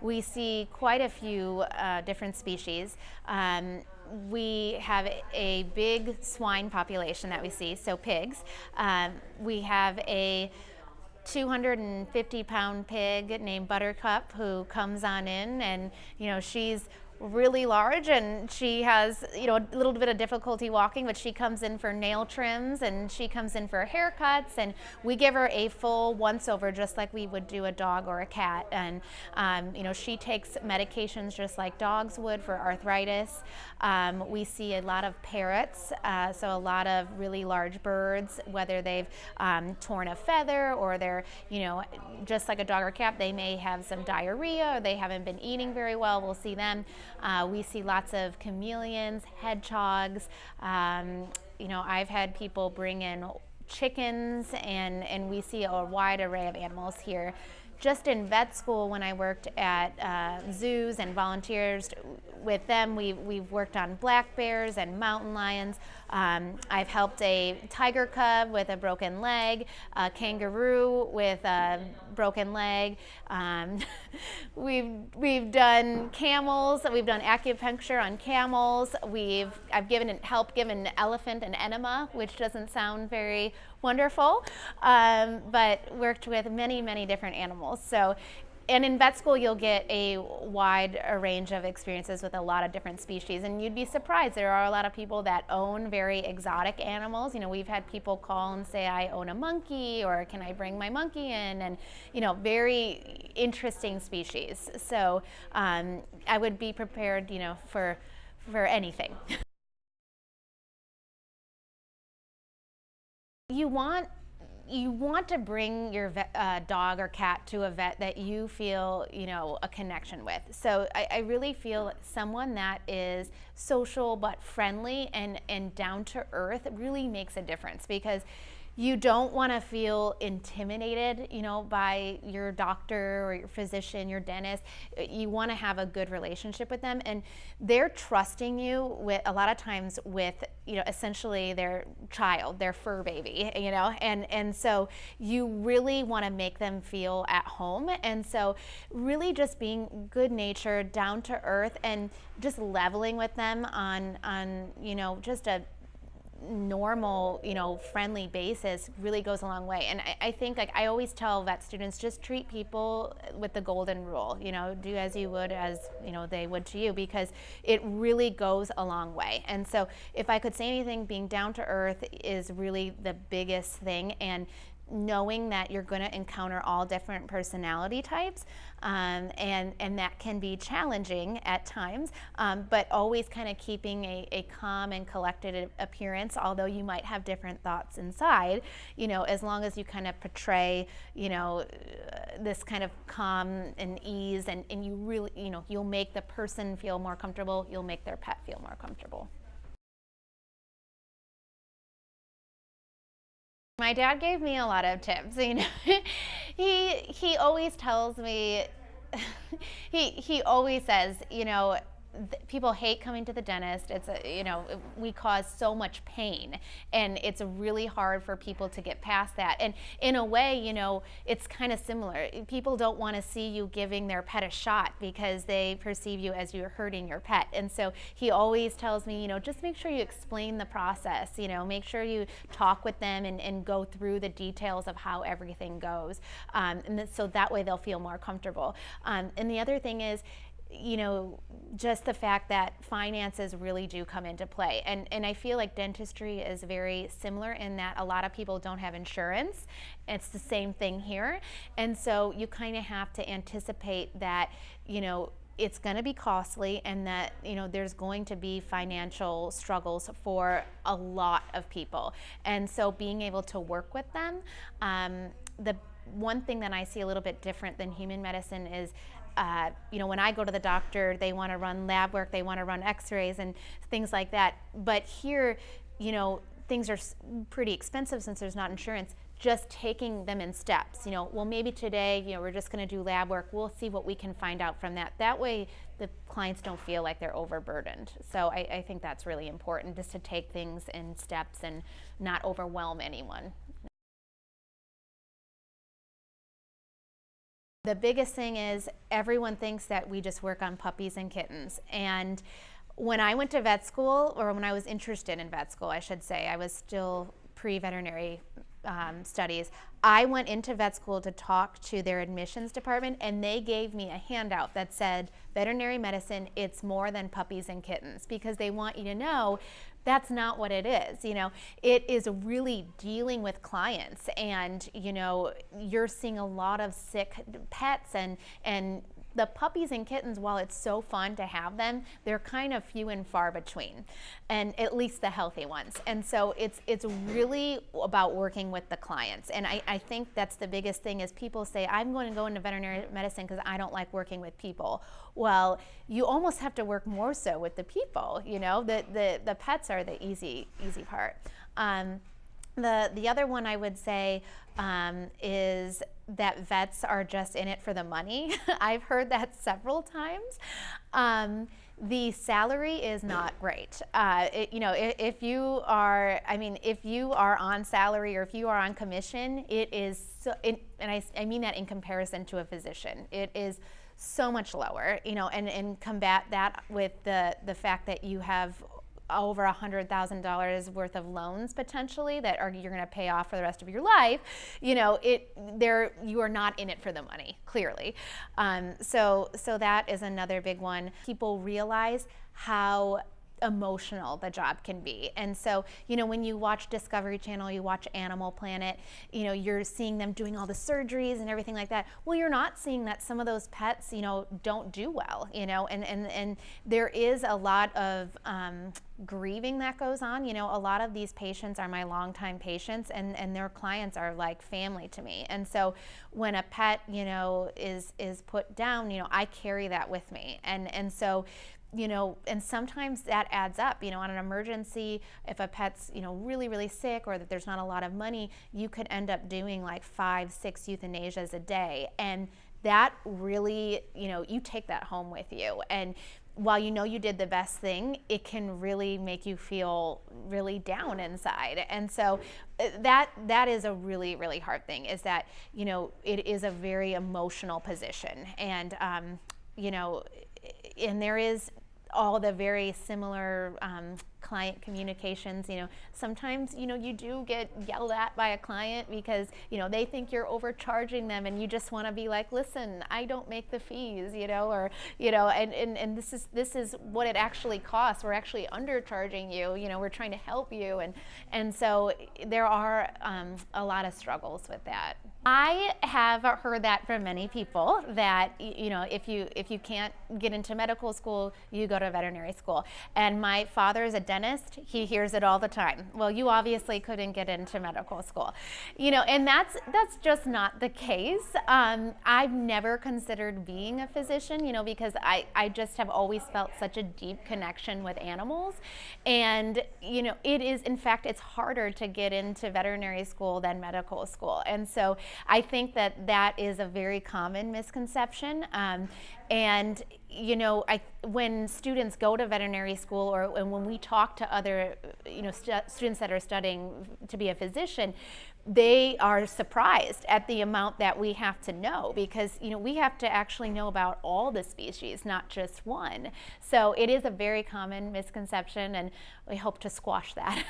we see quite a few different species. We have a big swine population that we see, so pigs. We have a 250-pound pig named Buttercup who comes on in, and she's really large, and she has a little bit of difficulty walking, but she comes in for nail trims and she comes in for haircuts, and we give her a full once over just like we would do a dog or a cat. And she takes medications just like dogs would for arthritis. We see a lot of parrots, so a lot of really large birds, whether they've torn a feather or they're just like a dog or cat, they may have some diarrhea or they haven't been eating very well. We'll see them. We see lots of chameleons, hedgehogs. I've had people bring in chickens, and we see a wide array of animals here. Just in vet school, when I worked at zoos and volunteers with them, we've worked on black bears and mountain lions. I've helped a tiger cub with a broken leg, a kangaroo with a broken leg. We've done camels. We've done acupuncture on camels. I've helped give an elephant an enema, which doesn't sound very wonderful, but worked with many, many different animals. So, and in vet school, you'll get a wide range of experiences with a lot of different species, and you'd be surprised. There are a lot of people that own very exotic animals. We've had people call and say, I own a monkey, or can I bring my monkey in? And, very interesting species. So I would be prepared, for anything. You want to bring your dog or cat to a vet that you feel a connection with. So I really feel someone that is social but friendly and down to earth really makes a difference, because you don't want to feel intimidated, by your doctor or your physician, your dentist. You want to have a good relationship with them, and they're trusting you with a lot of times with, essentially their child, their fur baby, and so you really want to make them feel at home. And so really just being good natured, down to earth, and just leveling with them on just a normal, friendly basis really goes a long way. And I think, like I always tell vet students, just treat people with the golden rule, do as you would as, they would to you, because it really goes a long way. And so if I could say anything, being down to earth is really the biggest thing, and knowing that you're going to encounter all different personality types, and that can be challenging at times, but always kind of keeping a calm and collected appearance, although you might have different thoughts inside, as long as you kind of portray, this kind of calm and ease, and you really, you'll make the person feel more comfortable, you'll make their pet feel more comfortable. My dad gave me a lot of tips. He always tells me, he always says, people hate coming to the dentist. It's we cause so much pain, and it's really hard for people to get past that. And in a way, it's kind of similar. People don't want to see you giving their pet a shot because they perceive you as you're hurting your pet. And so he always tells me, just make sure you explain the process, make sure you talk with them and go through the details of how everything goes. So that way they'll feel more comfortable. And the other thing is, just the fact that finances really do come into play. And I feel like dentistry is very similar in that a lot of people don't have insurance. It's the same thing here. And so you kind of have to anticipate that, it's going to be costly, and that there's going to be financial struggles for a lot of people. And so being able to work with them, the one thing that I see a little bit different than human medicine is, when I go to the doctor, they want to run lab work, they want to run x-rays and things like that. But here, things are pretty expensive since there's not insurance. Just taking them in steps, well, maybe today, we're just going to do lab work. We'll see what we can find out from that. That way the clients don't feel like they're overburdened. So I think that's really important, just to take things in steps and not overwhelm anyone. The biggest thing is everyone thinks that we just work on puppies and kittens. And when I went to vet school, or when I was interested in vet school, I should say, I was still pre-veterinary studies, I went into vet school to talk to their admissions department, and they gave me a handout that said, veterinary medicine, it's more than puppies and kittens, because they want you to know that's not what it is. You know, it is really dealing with clients, and you know, you're seeing a lot of sick pets, and the puppies and kittens, while it's so fun to have them, they're kind of few and far between, and at least the healthy ones. And so it's really about working with the clients. And I think that's the biggest thing is people say, I'm going to go into veterinary medicine because I don't like working with people. Well, you almost have to work more so with the people, you know, the pets are the easy part. The other one I would say is that vets are just in it for the money. I've heard that several times. The salary is not great. You know, if you are, I mean, if you are on salary or if you are on commission, it is, and I mean that in comparison to a physician, it is so much lower, you know, and combat that with the fact that you have over $100,000 worth of loans potentially that you're going to pay off for the rest of your life. You know, you are not in it for the money, clearly. So that is another big one. People realize how emotional the job can be. And so, you know, when you watch Discovery Channel, you watch Animal Planet, you know, you're seeing them doing all the surgeries and everything like that. Well, you're not seeing that some of those pets, you know, don't do well, you know, and there is a lot of grieving that goes on. You know, a lot of these patients are my longtime patients, and their clients are like family to me. And so when a pet, you know, is put down, you know, I carry that with me. And so, you know, and sometimes that adds up, you know, on an emergency, if a pet's, you know, really, really sick, or that there's not a lot of money, you could end up doing like 5-6 euthanasias a day. And that really, you know, you take that home with you. And while you know you did the best thing, it can really make you feel really down inside. And so that is a really, really hard thing, is that, you know, it is a very emotional position. And, you know, and there is all the very similar client communications. You know, sometimes, you know, you do get yelled at by a client because, you know, they think you're overcharging them, and you just want to be like, listen, I don't make the fees, you know, or, you know, and this is what it actually costs. We're actually undercharging you, you know, we're trying to help you. And so there are a lot of struggles with that. I have heard that from many people, that, you know, if you can't get into medical school, you go to veterinary school. And my father is a dentist. He hears it all the time. Well, you obviously couldn't get into medical school, you know, and that's just not the case. I've never considered being a physician, you know, because I just have always felt such a deep connection with animals. And, you know, it is, in fact, it's harder to get into veterinary school than medical school. And so I think that is a very common misconception. And, you know, when students go to veterinary school, or when we talk to other, you know, students that are studying to be a physician, they are surprised at the amount that we have to know, because, you know, we have to actually know about all the species, not just one. So it is a very common misconception, and we hope to squash that.